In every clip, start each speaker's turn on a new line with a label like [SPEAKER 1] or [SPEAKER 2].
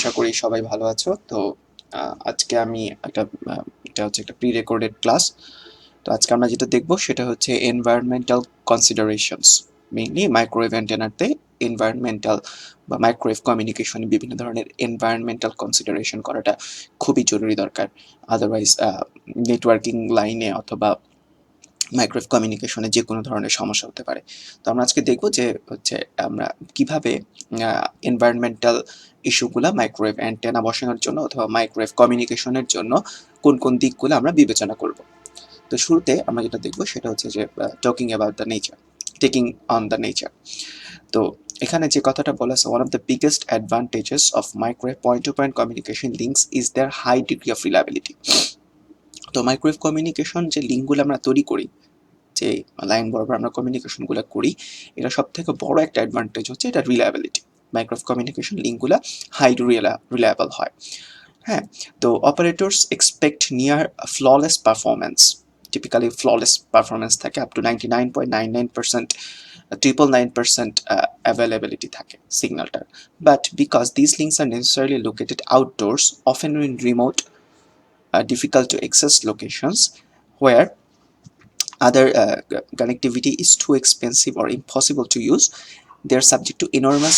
[SPEAKER 1] আশা করি সবাই ভালো আছো। তো আজকে আমি এটা হচ্ছে একটা প্রি রেকর্ডেড ক্লাস। তো আজকে আমরা যেটা দেখব সেটা হচ্ছে এনভায়রনমেন্টাল কনসিডারেশনস, মেইনলি মাইক্রোওয়েভ অ্যান্টেনাতে এনভায়রনমেন্টাল বা মাইক্রোওয়েভ কমিউনিকেশনে বিভিন্ন ধরনের এনভায়রনমেন্টাল কনসিডারেশন করাটা খুবই জরুরি দরকার। আদারওয়াইজ নেটওয়ার্কিং লাইনে অথবা মাইক্রোওয়েভ কমিউনিকেশনে যে কোনো ধরনের সমস্যা হতে পারে। তো আমরা আজকে দেখব যে হচ্ছে আমরা কিভাবে এনভায়রনমেন্টাল ইস্যুগুলা মাইক্রোওয়েভ অ্যান্টেনা বসানোর জন্য অথবা মাইক্রোওয়েভ কমিউনিকেশনের জন্য কোন কোন দিকগুলো আমরা বিবেচনা করব। তো শুরুতে আমরা যেটা দেখব সেটা হচ্ছে যে talking about the nature, taking on the nature. তো এখানে যে কথাটা বলা আছে, one of the biggest advantages of microwave point to point communication links is their high degree of reliability. তো মাইক্রোওয়েভ কমিউনিকেশন যে লিঙ্কগুলো আমরা তৈরি করি, যে লাইন বরাবর আমরা কমিউনিকেশনগুলো করি, এটা সব থেকে বড় একটা অ্যাডভান্টেজ হচ্ছে এটা রিলায়েবিলিটি। মাইক্রোওয়েভ কমিউনিকেশন লিঙ্কগুলো হাইলি রিলায়েবল হয়। হ্যাঁ, তো operators expect near flawless performance, typically flawless performance থাকে আপ টু 99.99%, 999% অ্যাভেলেবিলিটি থাকে সিগন্যালটার। But because this links are necessarily located outdoors, often in remote difficult to access locations where other connectivity is too expensive or impossible to use, they are subject to enormous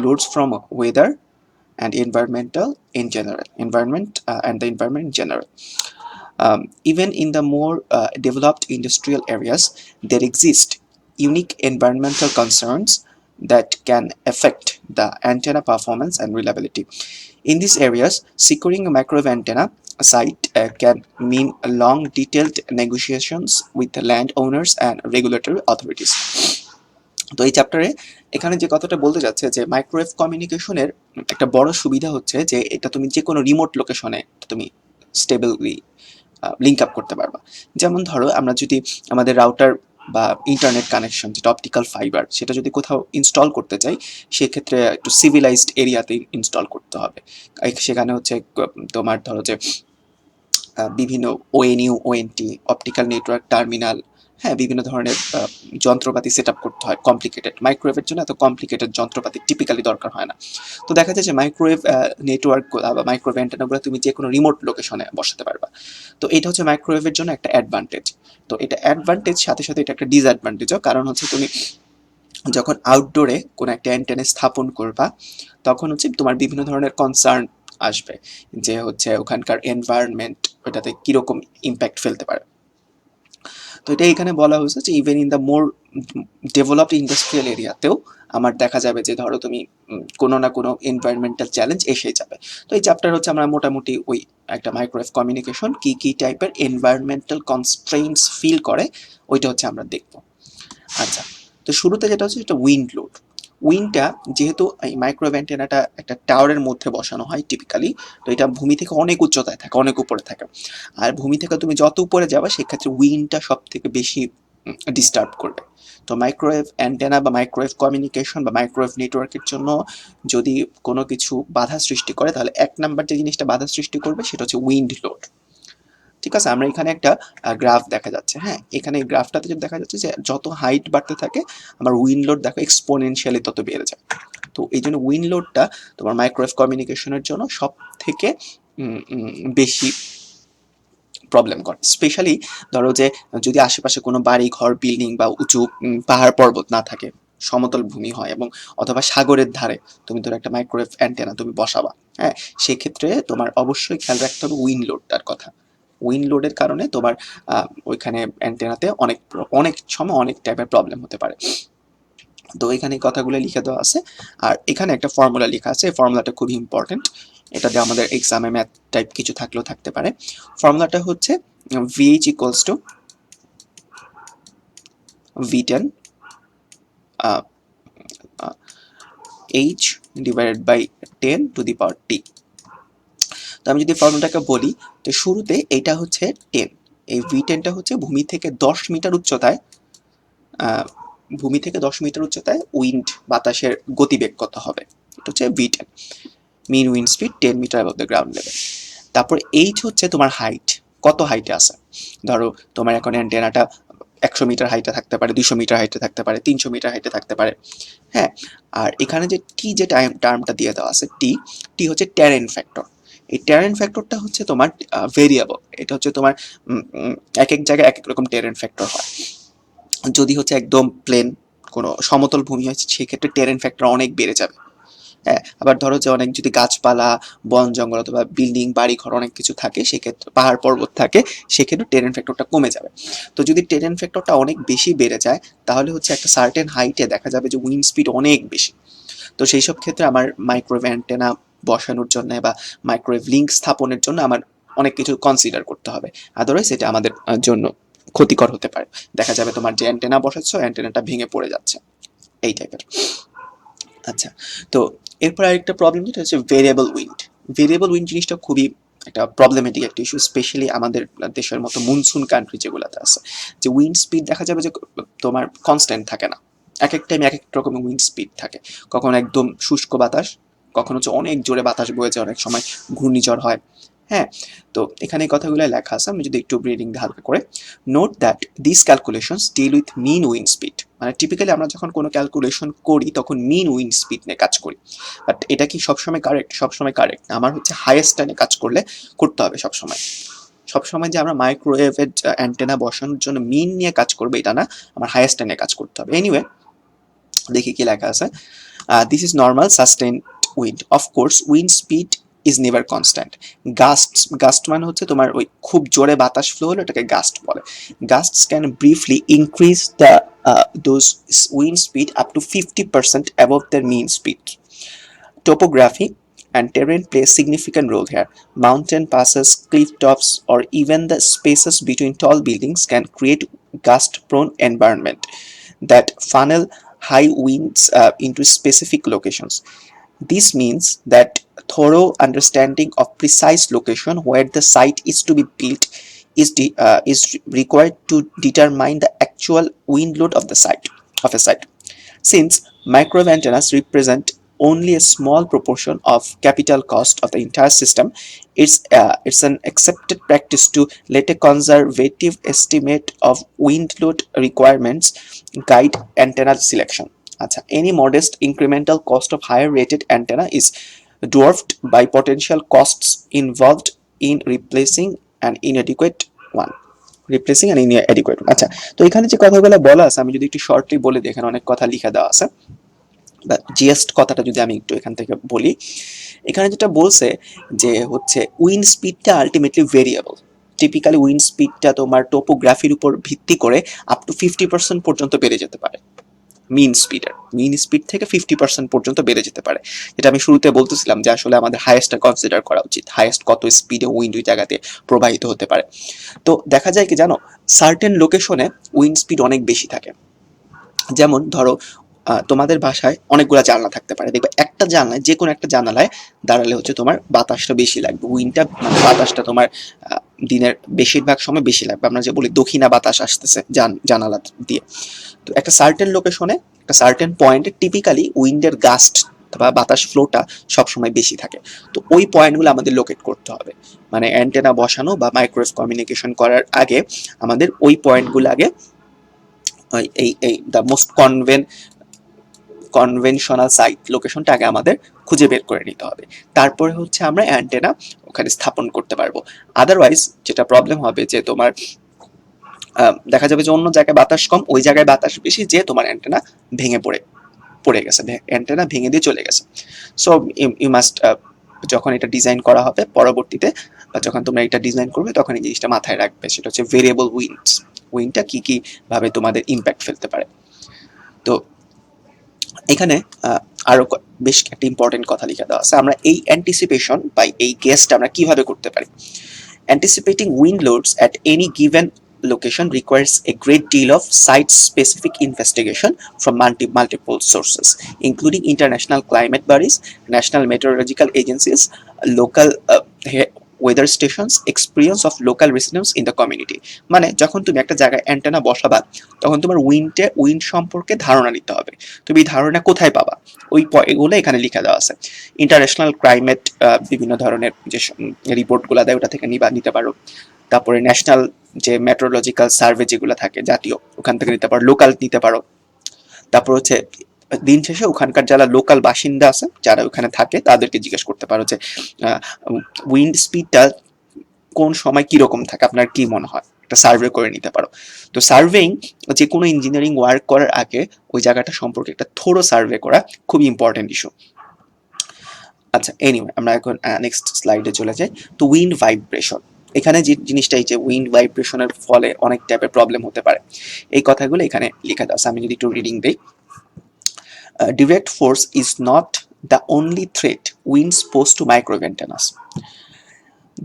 [SPEAKER 1] loads from weather and environment and the environment in general. Even in the more developed industrial areas, there exist unique environmental concerns that can affect the antenna performance and reliability. In these areas, securing a microwave antenna site can mean long, detailed negotiations with the landowners and regulatory authorities. তো এই চ্যাপ্টারে এখানে যে কথাটা বলতে যাচ্ছে যে microwave কমিউনিকেশনের একটা বড় সুবিধা হচ্ছে যে এটা তুমি যে কোনো রিমোট লোকেশনে তুমি স্টেবলি লিঙ্ক আপ করতে পারবা। যেমন ধরো আমরা যদি আমাদের রাউটার বা ইন্টারনেট কানেকশন যেটা অপটিক্যাল ফাইবার, সেটা যদি কোথাও ইনস্টল করতে চাই, সেক্ষেত্রে একটু সিভিলাইজড এরিয়াতে ইনস্টল করতে হবে। সেখানে হচ্ছে তোমার ধরো যে বিভিন্ন ওএনইউ, ওএনটি, অপটিক্যাল নেটওয়ার্ক টার্মিনাল, হ্যাঁ, বিভিন্ন ধরনের যন্ত্রপাতি সেট আপ করতে হয় কমপ্লিকেটেড। মাইক্রোওয়েভের জন্য এত কমপ্লিকেটেড যন্ত্রপাতি টিপিক্যালি দরকার হয় না। তো দেখা যায় যে মাইক্রোওয়েভ নেটওয়ার্ক বা মাইক্রোওয়েভ অ্যান্টেনাগুলো তুমি যে কোনো রিমোট লোকেশনে বসাতে পারবা। তো এটা হচ্ছে মাইক্রোওয়েভের জন্য একটা অ্যাডভান্টেজ। তো এটা অ্যাডভান্টেজ, সাথে সাথে এটা একটা ডিসঅ্যাডভান্টেজও, কারণ হচ্ছে তুমি যখন আউটডোরে কোনো একটা অ্যান্টেনা স্থাপন করবা, তখন হচ্ছে তোমার বিভিন্ন ধরনের কনসার্ন আসবে যে হচ্ছে ওখানকার এনভায়রনমেন্ট ওটাতে কীরকম ইম্প্যাক্ট ফেলতে পারে। তো এটা এখানে বলা হয়েছে যে even in the more developed industrial এরিয়াতেও আমার দেখা যাবে যে ধরো তুমি কোনো না কোনো এনভায়রনমেন্টাল চ্যালেঞ্জ এসেই যাবে। তো এই চ্যাপ্টার হচ্ছে আমরা মোটামুটি ওই একটা মাইক্রোওয়েভ কমিউনিকেশন কী কী টাইপের এনভায়রনমেন্টাল কনস্ট্রেইনস ফিল করে ওইটা হচ্ছে আমরা দেখব। আচ্ছা, তো শুরুতে যেটা হচ্ছে এটা উইন্ড লোড। উইন্ডটা যেহেতু এই মাইক্রোওয়েভ অ্যান্টেনাটা একটা টাওয়ারের মধ্যে বসানো হয় টিপিক্যালি, তো এটা ভূমি থেকে অনেক উচ্চতায় থাকে, অনেক উপরে থাকে। আর ভূমি থেকে তুমি যত উপরে যাবে সেক্ষেত্রে উইন্ডটা সব থেকে বেশি ডিস্টার্ব করবে। তো মাইক্রোওয়েভ অ্যান্টেনা বা মাইক্রোওয়েভ কমিউনিকেশন বা মাইক্রোওয়েভ নেটওয়ার্কের জন্য যদি কোনো কিছু বাধা সৃষ্টি করে, তাহলে এক নাম্বার যে জিনিসটা বাধা সৃষ্টি করবে সেটা হচ্ছে উইন্ড লোড। ঠিক আছে, আমরা এখানে একটা গ্রাফ দেখা যাচ্ছে। হ্যাঁ, এখানে এই গ্রাফটাতে যেটা দেখা যাচ্ছে যে যত হাইট বাড়তে থাকে আমার উইন্ড লোড দেখো এক্সপোনেনশিয়ালি তত বেড়ে যায়। তো এই জন্য উইন্ড লোডটা তোমার মাইক্রোওয়েভ কমিউনিকেশনের জন্য সব থেকে বেশি প্রবলেম করে। স্পেশালি ধরো যে যদি আশেপাশে কোনো বাড়ি ঘর, বিল্ডিং বা উঁচু পাহাড় পর্বত না থাকে, সমতল ভূমি হয় এবং অথবা সাগরের ধারে তুমি ধরো একটা মাইক্রোওয়েভ অ্যান্টেনা তুমি বসাবা, হ্যাঁ, সেক্ষেত্রে তোমার অবশ্যই খেয়াল রাখতে হবে উইন্ড লোডটার কথা। উইন্ড লোডের কারণে তোমার ওইখানে অ্যান্টেনাতে অনেক অনেক সময় অনেক টাইপের প্রবলেম হতে পারে। তো এখানে কথাগুলো লিখে দেওয়া আছে, আর এখানে একটা ফর্মুলা লেখা আছে। এই ফর্মুলাটা খুবই ইম্পর্টেন্ট, এটা দিয়ে আমাদের এক্সামে ম্যাথ টাইপ কিছু থাকলেও থাকতে পারে। ফর্মুলাটা হচ্ছে VH equals to V10 H divided by 10 to the power T। তো আমি যদি ফর্মুলাটাকে বলি, তো শুরুতে এটা হচ্ছে 10, এই V10টা হচ্ছে ভূমি থেকে 10 মিটার উচ্চতায়, ভূমি থেকে 10 মিটার উচ্চতায় উইন্ড বাতাসের গতিবেগ কত হবে, এটা হচ্ছে V10, mean wind speed 10 metre above the ground level. তারপর H হচ্ছে তোমার হাইট, কত হাইটে আছে। ধরো তোমার এখন অ্যান্টেনাটা 100 মিটার হাইটে থাকতে পারে, 200 মিটার হাইটে থাকতে পারে, 300 মিটার হাইটে থাকতে পারে। হ্যাঁ, আর এখানে যে টি যে টার্মটা দিয়ে দেওয়া আছে, টি হচ্ছে টেরেন ফ্যাক্টর। এই টেরেন ফ্যাক্টরটা হচ্ছে তোমার ভেরিয়েবল। এটা হচ্ছে তোমার এক এক জায়গায় এক এক রকম টেরেন ফ্যাক্টর হয়। যদি হচ্ছে একদম প্লেন কোনো সমতল ভূমি হয় সেক্ষেত্রে টেরেন ফ্যাক্টর অনেক বেড়ে যাবে। হ্যাঁ, আবার ধরো যে অনেক যদি গাছপালা, বন জঙ্গল অথবা বিল্ডিং, বাড়ি ঘর অনেক কিছু থাকে, সেক্ষেত্রে পাহাড় পর্বত থাকে, সেক্ষেত্রে টেরেন ফ্যাক্টরটা কমে যাবে। তো যদি টেরেন ফ্যাক্টরটা অনেক বেশি বেড়ে যায় তাহলে হচ্ছে একটা সার্টেন হাইটে দেখা যাবে যে উইন্ড স্পিড অনেক বেশি। তো সেই সব ক্ষেত্রে আমার মাইক্রোওয়েভ অ্যান্টেনা বসানোর জন্য বা মাইক্রোওয়েভ লিঙ্ক স্থাপনের জন্য আমার অনেক কিছু কনসিডার করতে হবে, আদারওয়াইজ এটা আমাদের জন্য ক্ষতিকর হতে পারে। দেখা যাবে তোমার যে অ্যান্টেনা বসাচ্ছ অ্যান্টেনাটা ভেঙে পড়ে যাচ্ছে, এই টাইপের। আচ্ছা, তো এরপর আরেকটা প্রবলেম যেটা হচ্ছে ভেরিয়েবল উইন্ড। ভেরিয়েবল উইন্ড জিনিসটা খুবই একটা প্রবলেমেটিক একটা ইস্যু, স্পেশালি আমাদের দেশের মতো মনসুন কান্ট্রি যেগুলোতে আছে, যে উইন্ড স্পিড দেখা যাবে যে তোমার কনস্ট্যান্ট থাকে না। এক এক টাইমে এক এক রকমের উইন্ড স্পিড থাকে, কখনো একদম শুষ্ক বাতাস, কখনো হচ্ছে অনেক জোরে বাতাস বয়ে যায়, অনেক সময় ঘূর্ণিঝড় হয়। হ্যাঁ, তো এখানে এই কথাগুলো লেখা আছে, আমি যদি একটু রিডিং হালকা করে। Note that this calculations deal with mean wind speed. মানে টিপিক্যালি আমরা যখন কোনো ক্যালকুলেশন করি তখন মিন উইন্ড স্পিড নিয়ে কাজ করি, বাট এটা কি সবসময় কারেক্ট? সবসময় কারেক্ট না। আমার হচ্ছে হাইয়েস্ট নিয়ে কাজ করতে হবে সবসময়। সবসময় যে আমরা মাইক্রোওয়েভের অ্যান্টেনা বসানোর জন্য মিন নিয়ে কাজ করবে এটা না, আমার হাইয়েস্ট নিয়ে কাজ করতে হবে। এনিওয়ে, দেখি কি লেখা আছে। This is normal sustained wind. Of course wind speed is never constant. Gust মানে হচ্ছে তোমার ওই খুব জোরে বাতাস ফ্লো হলো এটাকে গাস্ট বলে। Gusts can briefly increase the those wind speed up to 50% above their mean speed. Topography and terrain play a significant role here. Mountain passes, cliff tops, or even the spaces between tall buildings can create gust-prone environment that funnel high winds into specific locations. This means that thorough understanding of precise location where the site is to be built is required to determine the actual wind load of a site. Since microwave antennas represent only a small proportion of capital cost of the entire system, it's an accepted practice to let a conservative estimate of wind load requirements guide antenna selection. Any modest incremental cost of higher rated antenna is dwarfed by potential costs involved in replacing an inadequate one. আচ্ছা, তো এখানে যে কথাগুলো বলা আছে আমি যদি একটু শর্টলি বলে দিই, এখানে অনেক কথা লিখে দেওয়া আছে, বা জিএস্ট কথাটা যদি আমি একটু এখান থেকে বলি, এখানে যেটা বলছে যে হচ্ছে উইন্ড স্পিডটা আলটিমেটলি ভেরিয়েবল। টিপিক্যালি উইন্ড স্পিডটা তোমার টোপোগ্রাফির উপর ভিত্তি করে আপ টু 50% পর্যন্ত বেড়ে যেতে পারে। মিন স্পিড থেকে 50% পর্যন্ত বেড়ে যেতে পারে। যেটা আমি শুরুতে বলতেছিলাম যে আসলে আমাদের হাইয়েস্টটা কনসিডার করা উচিত, হাইয়েস্ট কত স্পিডে উইন্ড ওই জায়গাতে প্রবাহিত হতে পারে। তো দেখা যায় কি জানো, সার্টেন লোকেশনে উইন্ড স্পিড অনেক বেশি থাকে। যেমন ধরো তোমাদের বাসায় অনেকগুলো জানলা থাকতে পারে, দেখবে একটা জানলায়, যে কোনো একটা জানালায় দাঁড়ালে হচ্ছে তোমার বাতাসটা বেশি লাগবে, উইন্ডটা মানে বাতাসটা তোমার দিনের বেশিরভাগ সময় বেশি লাগবে। আমরা যে বলি দক্ষিণা বাতাস আসতেছে জানালা দিয়ে। তো একটা সার্টেন লোকেশনে, একটা সার্টেন পয়েন্টে টিপিক্যালি উইন্ডের গাস্ট বা বাতাস ফ্লোটা সবসময় বেশি থাকে। তো ওই পয়েন্টগুলো আমাদের লোকেট করতে হবে, মানে অ্যান্টেনা বসানো বা মাইক্রোওয়েভ কমিউনিকেশন করার আগে আমাদের ওই পয়েন্টগুলো আগে এই দ্য মোস্ট কনভেনশনাল সাইট লোকেশনটা আগে আমাদের খুঁজে বের করে নিতে হবে, তারপরে হচ্ছে আমরা অ্যান্টেনা ওখানে স্থাপন করতে পারবো। আদারওয়াইজ যেটা প্রবলেম হবে যে তোমার দেখা যাবে যে অন্য জায়গায় বাতাস কম, ওই জায়গায় বাতাস বেশি, যে তোমার অ্যান্টেনা ভেঙে পড়ে গেছে, অ্যান্টেনা ভেঙে দিয়ে চলে গেছে। সো ইউ মাস্ট, যখন এটা ডিজাইন করা হবে পরবর্তীতে বা যখন তোমরা এটা ডিজাইন করবে তখন এই জিনিসটা মাথায় রাখবে, সেটা হচ্ছে ভেরিয়েবল উইন্ডটা কি ভাবে তোমাদের ইম্প্যাক্ট ফেলতে পারে। তো এখানে আরো বেশ একটা ইম্পর্টেন্ট কথা লিখে দেওয়া আছে। আমরা এই অ্যান্টিসিপেশন বা এই গেসটা আমরা কিভাবে করতে পারি। Anticipating wind loads at any given location requires a great deal of site-specific investigation from multiple sources, including international climate bodies, national meteorological agencies, local weather stations, experience of local residents in the community. মানে যখন তুমি একটা জায়গায় antenna বসাবা তখন তোমার wind সম্পর্কে ধারণা নিতে হবে। তুমি এই ধারণা কোথায় পাবা? ওই এগুলো এখানে লিখে দেওয়া আছে। ইন্টারন্যাশনাল ক্লাইমেট বিভিন্ন ধরনের যে রিপোর্টগুলো দেয় ওটা থেকে নিতে পারো। তারপরে ন্যাশনাল যে মেট্রোলজিক্যাল সার্ভে যেগুলো থাকে জাতীয়, ওখান থেকে নিতে পারো। লোকাল নিতে পারো। তারপর হচ্ছে দিন শেষে ওখানকার যারা লোকাল বাসিন্দা আছে, যারা ওখানে থাকে, তাদেরকে জিজ্ঞেস করতে পারো যে উইন্ড স্পিডটা কোন সময় কিরকম থাকে, আপনার কি মনে হয়, একটা সার্ভে করে নিতে পারো। তো সার্ভেইং, যে কোনো ইঞ্জিনিয়ারিং ওয়ার্ক করার আগে ওই জায়গাটা সম্পর্কে একটা থোড়ো সার্ভে করা খুব ইম্পর্টেন্ট ইস্যু। আচ্ছা, এনিওয়ে আমরা এখন নেক্সট স্লাইডে চলে যাই। তো উইন্ড ভাইব্রেশন, এখানে যে জিনিসটা, এই যে উইন্ড ভাইব্রেশনের ফলে অনেক টাইপের প্রবলেম হতে পারে, এই কথাগুলো এখানে লেখা আছে। আমি যদি একটু রিডিং দেই, direct force is not the only threat winds pose to microwave antennas.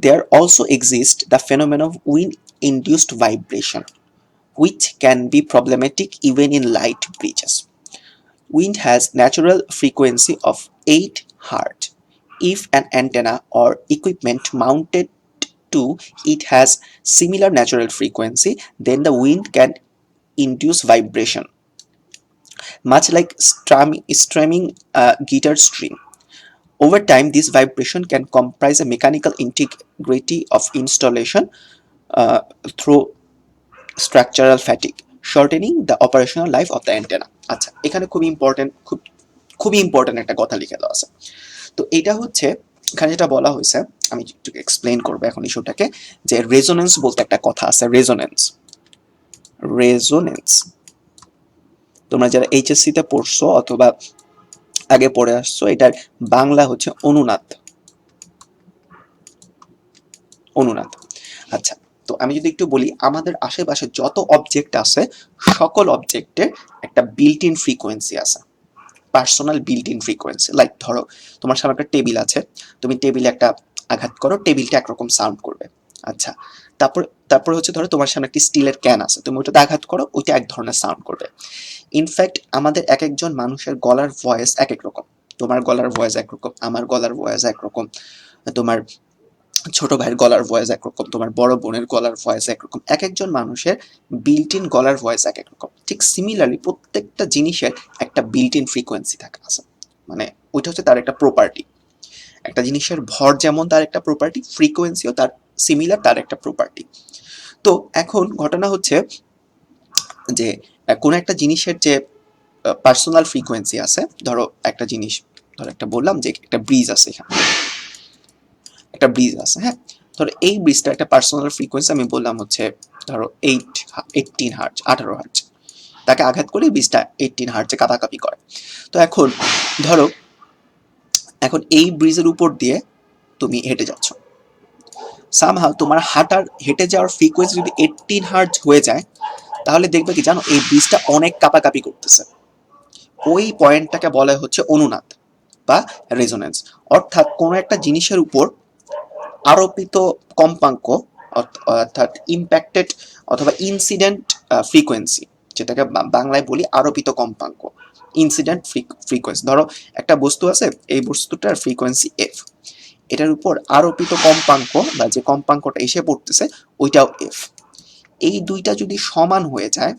[SPEAKER 1] There also exists the phenomenon of wind-induced vibration, which can be problematic even in light breezes. Wind has natural frequency of 8 Hz. If an antenna or equipment mounted to it has similar natural frequency, then the wind can induce vibration, much like strumming a guitar string. Over time, this vibration can comprise a mechanical integrity of installation through structural fatigue, shortening the operational life of the antenna. আচ্ছা, এখানে খুবই important একটা কথা লিখে দেওয়া আছে। তো এটা হচ্ছে এখানে যেটা বলা হয়েছে, আমি একটু এক্সপ্লেন করবো এখন ইস্যুটাকে, যে রেজোনেন্স বলতে একটা কথা আছে। রেজোনেন্স তোমরা যারা এইচএসসি তে পড়ছো অথবা আগে পড়ে আসছো, এটার বাংলা হচ্ছে অনুনাদ। আচ্ছা, তো আমি যদি একটু বলি, আমাদের আশেপাশে যত অবজেক্ট আছে সকল অবজেক্টের একটা বিল্ট ইন ফ্রিকোয়েন্সি আছে, personal built in frequency. Like ধরো তোমার সামনে একটা টেবিল আছে, তুমি টেবিলে একটা আঘাত করো, টেবিলটা একরকম সাউন্ড করবে। আচ্ছা, তারপর হচ্ছে ধরো তোমার সামনে একটি স্টিলের ক্যান আছে, তুমি ওটাতে আঘাত করো, ওইটা এক ধরনের সাউন্ড করবে। ইনফ্যাক্ট আমাদের এক একজন মানুষের গলার ভয়েস এক এক রকম। তোমার গলার ভয়েস একরকম, আমার গলার ভয়েস একরকম, তোমার ছোট ভাইয়ের গলার ভয়েস একরকম, তোমার বড় বোনের গলার ভয়েস একরকম। এক একজন মানুষের বিল্ট ইন গলার ভয়েস এক এক রকম। ঠিক সিমিলারলি প্রত্যেকটা জিনিসের একটা বিল্ট ইন ফ্রিকোয়েন্সি থাকে আছে, মানে ওইটা হচ্ছে তার একটা প্রপার্টি। একটা জিনিসের ভর যেমন তার একটা প্রপার্টি, ফ্রিকোয়েন্সিও তার সিমিলার, তার একটা প্রপার্টি। তো এখন ঘটনা হচ্ছে যে কোনো একটা জিনিসের যে পার্সোনাল ফ্রিকোয়েন্সি আছে, ধরো একটা জিনিস, ধরো একটা বললাম যে একটা ব্রিজ আছে, এখানে একটা ব্রিজ আছে, হ্যাঁ, ধরো এই ব্রিজটা একটা পার্সোনাল ফ্রিকোয়েন্সি আমি বললাম হচ্ছে ধরো 18 হার্জ, 18 হার্জ। তাকে আঘাত করে ব্রিজটা 18 হার্জে কাঁপাকাঁপি করে। তো এখন ধরো এখন এই ব্রিজের উপর দিয়ে তুমি হেঁটে যাচ্ছ, সামহাউ তোমার হেঁটে যাওয়ার ফ্রিকোয়েন্সি যদি 18 হার্জ হয়ে যায়, তাহলে দেখবে কি জানো, এই ব্রিজটা অনেক কাঁপাকাঁপি করতেছে। ওই পয়েন্টটাকে বলা হচ্ছে অনুনাদ বা রেজোনেন্স। অর্থাৎ কোনো একটা জিনিসের উপর আরোপিত কম্পাঙ্ক, অর্থাৎ ইম্প্যাক্টেড অথবা ইনসিডেন্ট ফ্রিকোয়েন্সি, যেটাকে বাংলায় বলি আরোপিত কম্পাঙ্ক, ইনসিডেন্ট ফ্রিকোয়েন্সি। ধরো একটা বস্তু আছে, এই বস্তুটার ফ্রিকোয়েন্সি এফ, এটার উপর আরোপিত কম্পাঙ্ক বা যে কম্পাঙ্কটা এসে পড়তেছে ওইটাও এফ। এই দুইটা যদি সমান হয়ে যায়,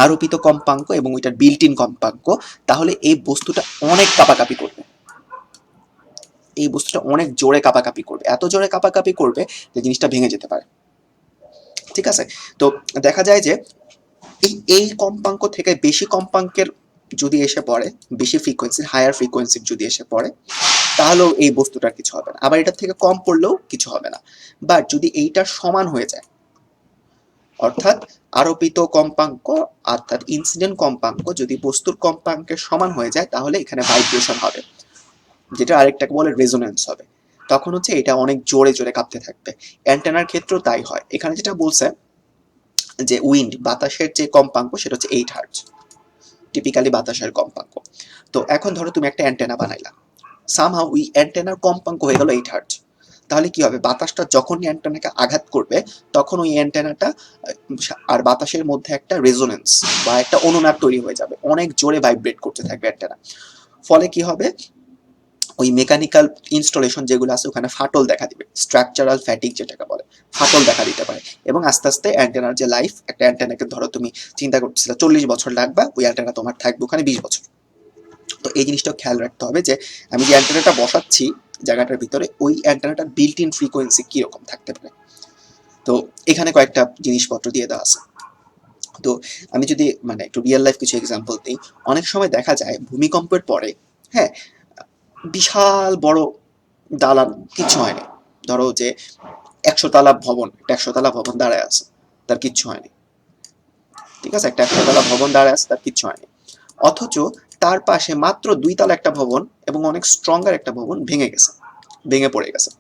[SPEAKER 1] আরোপিত কম্পাঙ্ক এবং ওইটার বিল্ট ইন কম্পাঙ্ক, তাহলে এই বস্তুটা অনেক কাঁপাকাঁপি করবে, এই বস্তুটা অনেক জোরে কাঁপাকাঁপি করবে, এত জোরে কাঁপাকাঁপি করবে যে জিনিসটা ভেঙে যেতে পারে। ঠিক আছে, তো দেখা যায় যে এই কম্পাঙ্ক থেকে বেশি কম্পাঙ্কের যদি এসে পড়ে, বেশি ফ্রিকোয়েন্সির, হায়ার ফ্রিকোয়েন্সির যদি এসে পড়ে, তাহলেও এই বস্তুটার কিছু হবে না। আবার এটার থেকে কম পড়লেও কিছু হবে না। বাট যদি এইটার সমান হয়ে যায়, অর্থাৎ আরোপিত কম্পাঙ্ক অর্থাৎ ইনসিডেন্ট কম্পাঙ্ক যদি বস্তুর কম্পাঙ্কের সমান হয়ে যায়, তাহলে এখানে ভাইব্রেশন হবে, যেটা আরেকটাকে বলে রেজোনেন্স হবে। তখন হচ্ছে এটা অনেক জোরে জোরে কাঁপতে থাকবে। অ্যান্টেনার ক্ষেত্রেও তাই হয়। এখানে যেটা বলছে যে উইন্ড, বাতাসের যে কম্পাঙ্ক সেটা হচ্ছে 8 হার্জ, টিপিক্যালি বাতাসের কম্পাঙ্ক। তো এখন ধরো তুমি একটা অ্যান্টেনা বানাইলা, সামহাউ ওই অ্যান্টেনার কম্পাঙ্ক হয়ে গেল 8 হার্জ। তাহলে কি হবে, বাতাসটা যখনই অ্যান্টেনাকে আঘাত করবে তখন ওই অ্যান্টেনাটা আর বাতাসের মধ্যে একটা রেজোনেন্স বা একটা অনুনাদ তৈরি হয়ে যাবে, অনেক জোরে ভাইব্রেট করতে থাকবে অ্যান্টেনা। ফলে কি হবে, ওই মেকানিক্যাল ইনস্টলেশন যেগুলো আছে ওখানে ফাটল দেখা দিবে, স্ট্রাকচারাল ফ্যাটিক যেটাকে বলে, ফাটল দেখা দিতে পারে। এবং আস্তে আস্তে অ্যান্টেনার যে লাইফ, একটা অ্যান্টেনাকে ধরো তুমি চিন্তা করতেছিলে 40 বছর লাগবে, ওই অ্যান্টেনা তোমার থাকবে ওখানে 20 বছর। তো এই জিনিসটা খেয়াল রাখতে হবে যে আমি যে অ্যান্টেনাটা বসাচ্ছি জায়গাটার ভিতরে, ওই অ্যান্টেনাটার বিল্ট ইন ফ্রিকোয়েন্সি কিরকম থাকতে পারে। তো এখানে কয়েকটা জিনিসপত্র দিয়ে দেওয়া আছে। তো আমি যদি মানে একটু রিয়েল লাইফ কিছু এক্সাম্পল দিই, অনেক সময় দেখা যায় ভূমিকম্পের পরে, হ্যাঁ, বিশাল বড় দালান কিচ্ছু হয়নি। ধরো যে 100 তলা ভবন, একটা 100 তলা ভবন দাঁড়ায় আছে, তার কিচ্ছু হয়নি। ঠিক আছে, একটা 100 তলা ভবন দাঁড়ায় আছে, তার কিচ্ছু হয়নি। অথচ তার পাশে মাত্র 2 তলা একটা ভবন এবং অনেক স্ট্রঙ্গার একটা ভবন ভেঙে গেছে, ভেঙে পড়ে গেছে।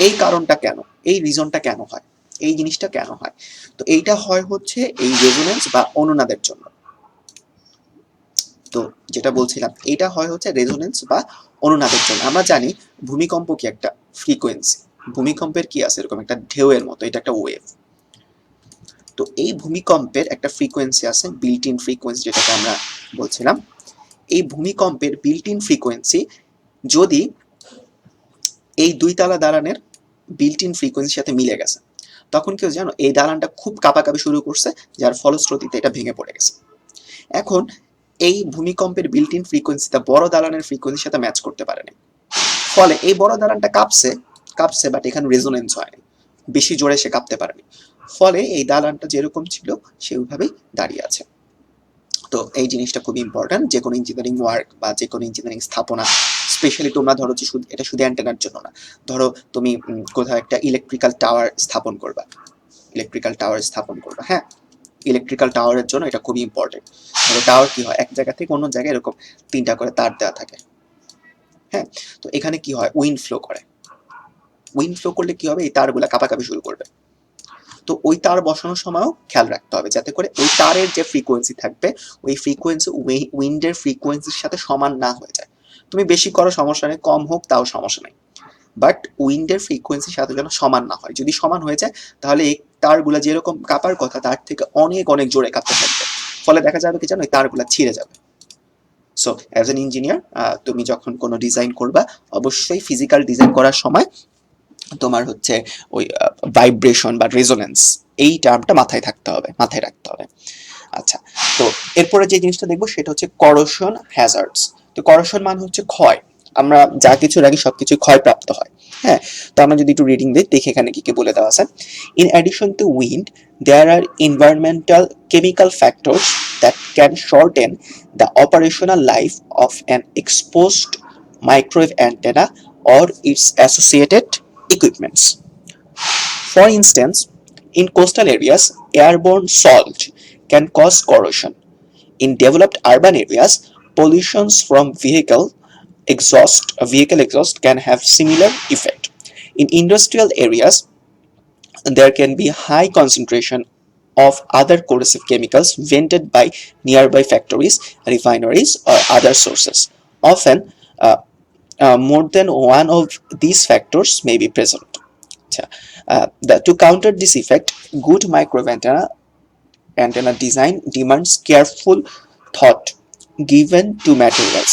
[SPEAKER 1] এই কারণটা কেন, এই রিজনটা কেন হয়, এই জিনিসটা কেন হয়? তো এইটা হয় হচ্ছে এই রেজোনেন্স বা অনুনাদের জন্য। তো যেটা বলছিলাম, এটা হয় হচ্ছে রেজোনেন্স বা অনুনাদের জন্য। আমরা জানি ভূমিকম্প কি একটা ফ্রিকোয়েন্সি, ভূমিকম্পের কি আছে এরকম একটা ঢেউয়ের মতো, এটা একটা ওয়েভ। তো এই ভূমিকম্পের একটা ফ্রিকোয়েন্সি আছে, বিল্ট ইন ফ্রিকোয়েন্সি যেটাকে আমরা বলছিলাম। এই ভূমিকম্পের বিল্ট ইন ফ্রিকোয়েন্সি যদি এই 2 তলা দালানের বিল্ট ইন ফ্রিকোয়েন্সির সাথে মিলে গেছে, তখন কেউ জানো এই দালানটা খুব কাঁপাকাঁপি শুরু করছে, যার ফলশ্রুতিতে এটা ভেঙে পড়ে গেছে। এখন এই ভূমিকম্পের বিল্ট ইন ফ্রিকোয়েন্সিটা বড় দালানের ফ্রিকোয়েন্সির সাথে ম্যাচ করতে পারেনি, ফলে এই বড় দালানটা কাঁপছে বাট এখানে রেজোনেন্স হয়নি, বেশি জোরে সে কাঁপতে পারেনি, ফলে এই দালানটা যেরকম ছিল সেইভাবেই দাঁড়িয়ে আছে। তো এই জিনিসটা খুব ইম্পর্টেন্ট যে কোনো ইঞ্জিনিয়ারিং ওয়ার্ক বা যে কোনো ইঞ্জিনিয়ারিং স্থাপনা, স্পেশালি তোমরা ধরো যে এটা শুধু অ্যান্টেনার জন্য না, ধরো তুমি কোথাও একটা ইলেকট্রিক্যাল টাওয়ার স্থাপন করবা, হ্যাঁ, ইলেকট্রিক্যাল টাওয়ারের জন্য এটা খুবই ইম্পর্টেন্ট। ধরো টাওয়ার কি হয়, এক জায়গা থেকে অন্য জায়গায় এরকম 3টা করে তার দেওয়া থাকে, হ্যাঁ। তো এখানে কি হয়, উইন্ড ফ্লো করে, উইন্ড ফ্লো করলে কি হবে, এই তারগুলা কাঁপাকাঁপি শুরু করবে। তো ওই তার বসানোর সময়ও খেয়াল রাখতে হবে যাতে করে ওই তারের যে ফ্রিকোয়েন্সি থাকবে, ওই ফ্রিকোয়েন্সি উইন্ডের ফ্রিকোয়েন্সির সাথে সমান না হয়ে যায়। তুমি বেশি করো সমস্যা নেই, কম হোক তাও সমস্যা নেই, বাট উইন্ডের ফ্রিকোয়েন্সির সাথে যেন সমান না হয়। যদি সমান হয়ে যায় তাহলে এই তারগুলা যেরকম কাঁপার কথা তার থেকে অনেক অনেক জোরে কাঁপতে থাকবে, ফলে দেখা যাবে কি জানো, এই তারগুলা ছিঁড়ে যাবে। সো অ্যাজ এন ইঞ্জিনিয়ার তুমি যখন কোনো ডিজাইন করবা, অবশ্যই ফিজিক্যাল ডিজাইন করার সময় তোমার হচ্ছে ওই ভাইব্রেশন বা রেজোনেন্স, এই টার্মটা মাথায় রাখতে হবে। আচ্ছা, তো এরপরে যে জিনিসটা দেখবো সেটা হচ্ছে করোশন হ্যাজার্ডস। তো করোশন মানে হচ্ছে ক্ষয়, আমরা যা কিছু রাখি সবকিছু ক্ষয়প্রাপ্ত হয়, হ্যাঁ। তো আমরা যদি একটু রিডিং দিই, দেখি এখানে কি কি বলে দেওয়া আছে। In addition to wind there are environmental chemical factors that can shorten the operational life of an exposed microwave antenna or its associated equipments. For instance, in coastal areas, airborne salt can cause corrosion. In developed urban areas, pollutions from vehicle exhaust can have similar effect. In industrial areas, there can be high concentration of other corrosive chemicals vented by nearby factories, refineries, or other sources. Often, more than one of these factors may be present. To counter this effect, good microwave antenna design demands careful thought given to materials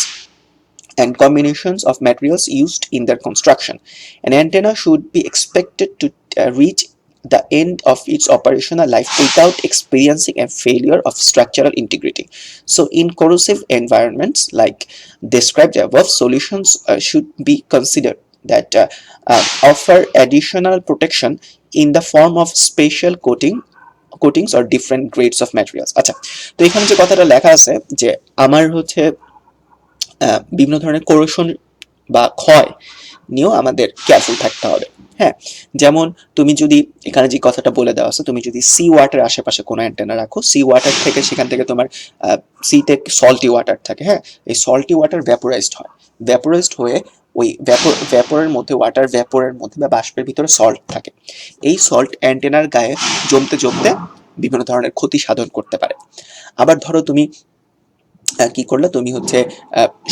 [SPEAKER 1] and combinations of materials used in their construction. An antenna should be expected to reach the end of its operational life without experiencing a failure of structural integrity. So, in corrosive environments like described above, solutions should be considered that offer additional protection in the form of special coatings or different grades of materials. আচ্ছা, তো এখানে যে কথাটা লেখা আছে যে আমার হচ্ছে বিভিন্ন ধরনের কোরোশন বা ক্ষয় নিয়েও আমাদের কেয়ারফুল থাকতে হবে, হ্যাঁ। যেমন তুমি যদি এখানে যে কথাটা বলে দেওয়া আছে, তুমি যদি সি ওয়াটার আশেপাশে কোনো অ্যান্টেনা রাখো, সি ওয়াটার থেকে সেখান থেকে তোমার সিতে সল্টি ওয়াটার থাকে, হ্যাঁ, এই সল্টি ওয়াটার ভ্যাপোরাইজড হয়ে ওই ভ্যাপোরের মধ্যে ওয়াটার ভ্যাপোরের মধ্যে বা বাষ্পের ভিতরে সল্ট থাকে। এই সল্ট অ্যান্টেনার গায়ে জমতে জমতে বিভিন্ন ধরনের ক্ষতি সাধন করতে পারে। আবার ধরো তুমি কি করলে, তুমি হচ্ছে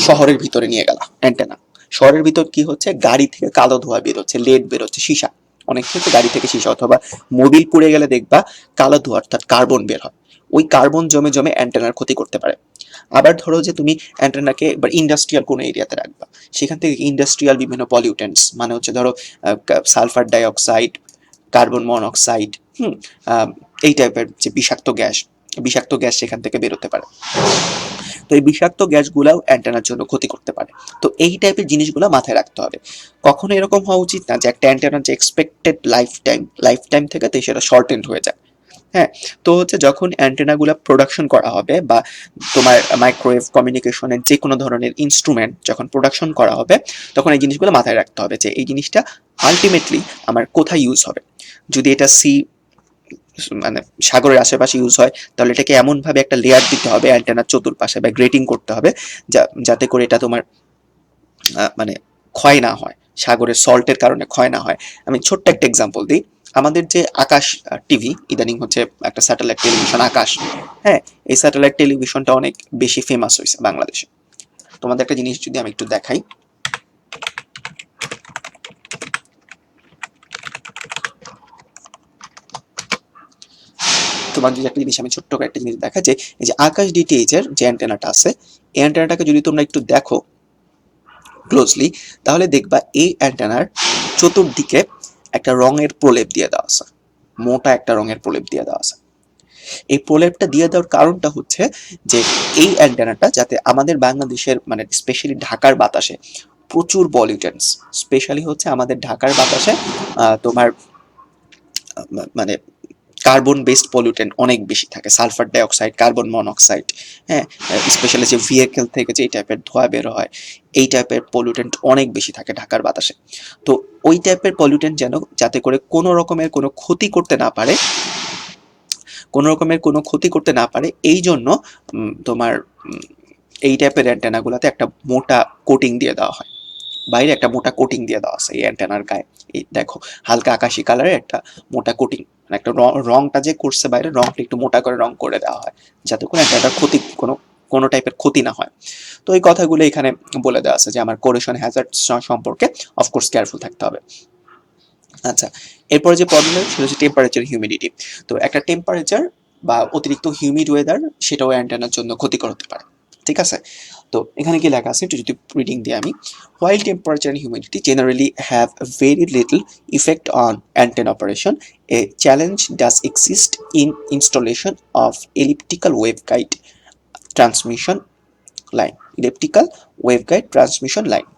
[SPEAKER 1] শহরের ভিতরে নিয়ে গেলা অ্যান্টেনা, শহরের ভিতর কি হচ্ছে, গাড়ি থেকে কালো ধোঁয়া বেরোচ্ছে, লেড বেরোচ্ছে, সীসা, অনেক ক্ষেত্রে গাড়ি থেকে সীসা অথবা মোবিল পুড়ে গেলে দেখবা কালো ধোঁয়া অর্থাৎ কার্বন বের হয়, ওই কার্বন জমে জমে অ্যান্টেনার ক্ষতি করতে পারে। আবার ধরো যে তুমি অ্যান্টেনাকে এবার ইন্ডাস্ট্রিয়াল কোনো এরিয়াতে রাখবা, সেখান থেকে ইন্ডাস্ট্রিয়াল বিভিন্ন পলিউটেন্টস মানে হচ্ছে ধরো সালফার ডাইঅক্সাইড, কার্বন মনোক্সাইড, এই টাইপের যে বিষাক্ত গ্যাস সেখান থেকে বেরোতে পারে। তো এই বিষাক্ত গ্যাসগুলাও অ্যান্টেনার জন্য ক্ষতি করতে পারে। তো এই টাইপের জিনিসগুলো মাথায় রাখতে হবে। কখনো এরকম হওয়া উচিত না যে একটা অ্যান্টেনার যে এক্সপেক্টেড লাইফ টাইম থেকে সেটা শর্টেন্ড হয়ে যায়। হ্যাঁ, তো হচ্ছে যখন অ্যান্টেনাগুলো প্রোডাকশন করা হবে বা তোমার মাইক্রোওয়েভ কমিউনিকেশনের যে কোনো ধরনের ইনস্ট্রুমেন্ট যখন প্রোডাকশন করা হবে, তখন এই জিনিসগুলো মাথায় রাখতে হবে যে এই জিনিসটা আলটিমেটলি আমার কোথায় ইউজ হবে। যদি এটা মানে সাগরের আশেপাশে ইউজ হয়, তাহলে এটাকে এমনভাবে একটা লেয়ার দিতে হবে অ্যান্টেনার চতুর্পাশে বা গ্রেটিং করতে হবে যাতে করে এটা তোমার মানে ক্ষয় না হয়, সাগরের সল্টের কারণে ক্ষয় না হয়। আমি ছোট্ট একটা এক্সাম্পল দিই। আমাদের যে আকাশ টিভি ইদানিং হচ্ছে একটা স্যাটেলাইট টেলিভিশন আকাশ, হ্যাঁ, এই স্যাটেলাইট টেলিভিশনটা অনেক বেশি ফেমাস হয়েছে বাংলাদেশে। তোমাদের একটা জিনিস যদি আমি একটু দেখাই, তোমার যদি একটা জিনিস আমি ছোট্ট করে একটা জিনিস দেখা যে এই যে আকাশ ডিটিএইচ এর যে অ্যান্টেনাটা আছে, এই অ্যান্টেনাটাকে যদি তোমরা একটু দেখো ক্লোজলি, তাহলে দেখবা এই অ্যান্টেনার চতুর্দিকে একটা রঙের প্রলেপ দিয়ে দেওয়া আছে, মোটা একটা রঙের প্রলেপ দিয়ে দেওয়া আছে। এই প্রলেপটা দিয়ে দেওয়ার কারণটা হচ্ছে যে এই অ্যান্টেনাটা যাতে আমাদের বাংলাদেশের মানে স্পেশালি ঢাকার বাতাসে প্রচুর পলিউটেন্টস, স্পেশালি হচ্ছে আমাদের ঢাকার বাতাসে তোমার মানে কার্বন বেসড পলিউটেন্ট অনেক বেশি থাকে, সালফার ডাইঅক্সাইড, কার্বন মনোক্সাইড, হ্যাঁ, স্পেশালি যে ভেহিকেল থেকে যে টাইপের ধোঁয়া বের হয়, এই টাইপের পলিউটেন্ট অনেক বেশি থাকে ঢাকার বাতাসে। তো ওই টাইপের পলিউটেন্ট যেন যাতে করে কোনো রকমের কোনো ক্ষতি করতে না পারে, এই জন্য তোমার এই টাইপের অ্যান্টেনাগুলোতে একটা মোটা কোটিং দিয়ে দেওয়া হয়, বাইরে একটা মোটা কোটিং দিয়ে দেওয়া আছে এই অ্যান্টেনার গায়ে। এই দেখো হালকা আকাশি কালারের একটা মোটা কোটিং, মানে একটা রংটা যে করছে বাইরে, রংটা একটু মোটা করে রং করে দেওয়া হয় যাতে করে অ্যান্টেনাটার ক্ষতি কোনো টাইপের ক্ষতি না হয়। তো এই কথাগুলো এখানে বলে দেওয়া আছে যে আমার কোরেশন হ্যাজার্ড সম্পর্কে অফকোর্স কেয়ারফুল থাকতে হবে। আচ্ছা, এরপরে যে প্রবলেম সেটা হচ্ছে টেম্পারেচার, হিউমিডিটি। তো একটা টেম্পারেচার বা অতিরিক্ত হিউমিড ওয়েদার সেটাও অ্যান্টেনার জন্য ক্ষতিকর হতে পারে। ঠিক আছে, তো এখানে কি লেখা আছে একটু যদি রিডিং দিই আমি, while temperature and humidity generally have very little effect on antenna operation, a challenge does exist in installation of transmission elliptical waveguide transmission line.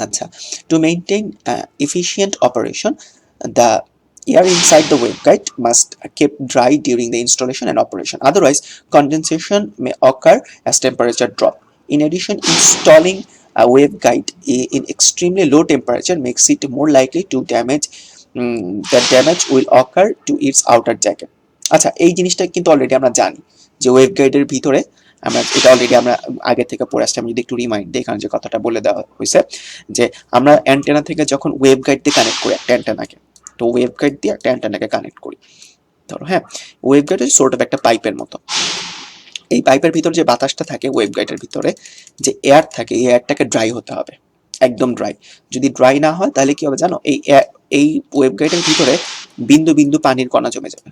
[SPEAKER 1] আচ্ছা, to maintain efficient operation, the air inside the waveguide must kept dry during the installation and operation. Otherwise, condensation may occur as temperature drop. In addition, installing a waveguide in extremely low temperature makes it more likely to damage. The damage will occur to its outer jacket. আচ্ছা, এই জিনিসটা কিন্তু already আমরা জানি যে ওয়েভগাইডের ভিতরে আমরা এটা অলরেডি আমরা আগে থেকে পড়ে আসছি। আমি যদি একটু রিমাইন্ড দিই, এখানে যে কথাটা বলে দেওয়া হয়েছে যে আমরা অ্যান্টেনা থেকে যখন ওয়েভগাইড দিয়ে কানেক্ট করি একটা অ্যান্টেনাকে, তো ওয়েভগাইড দিয়ে একটা অ্যান্টেনাকে কানেক্ট করি ধরো, হ্যাঁ, ওয়েভগাইড হচ্ছে সোর্ট অফ একটা পাইপের মতো। এই পাইপের ভিতরে যে বাতাসটা থাকে ওয়েভগাইডের ভিতরে যে এয়ার থাকে, এই এয়ারটাকে ড্রাই হতে হবে, একদম ড্রাই। যদি ড্রাই না হয় তাহলে কি হবে জানো, এই ওয়েভগাইডের ভিতরে বিন্দু বিন্দু পানির কণা জমে যাবে।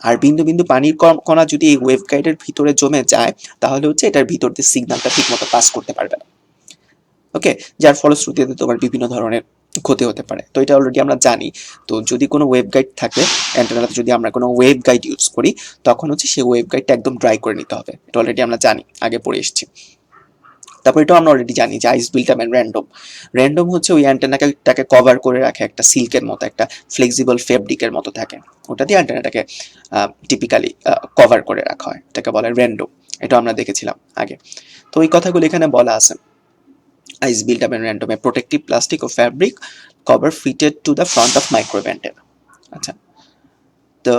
[SPEAKER 1] আর বিন্দু বিন্দু পানির কণা যদি এই ওয়েভগাইডের ভিতরে জমে যায় তাহলে হচ্ছে এটার ভিতর দিয়ে সিগন্যালটা ঠিক মতো পাস করতে পারবে না। ওকে, যার ফলশ্রুতিতে তোমার বিভিন্ন ধরনের ক্ষতি হতে পারে। তো এটা অলরেডি আমরা জানি। তো যদি কোনো ওয়েভগাইড থাকে অ্যান্টেনাতে, যদি আমরা কোনো ওয়েভগাইড ইউজ করি, তখন হচ্ছে সেই ওয়েভগাইডটা একদম ড্রাই করে নিতে হবে। এটা অলরেডি আমরা জানি, আগে পড়ে এসেছি। তারপর এটাও আমরা অলরেডি জানি যে আইস বিল্ট অ্যান্ড র্যান্ডম হচ্ছে ওই অ্যান্টেনাটাকে কভার করে রাখে একটা সিল্কের মতো, একটা ফ্লেক্সিবল ফেব্রিকের মতো থাকে, ওটা দিয়ে অ্যান্টেনাটাকে টিপিক্যালি কভার করে রাখা হয়, এটাকে বলে র্যান্ডম। এটা আমরা দেখেছিলাম আগে। তো ওই কথাগুলো এখানে বলা আছে। Ice built up and random a protective plastic or fabric cover fitted to the front of microwave antenna. আচ্ছা, তো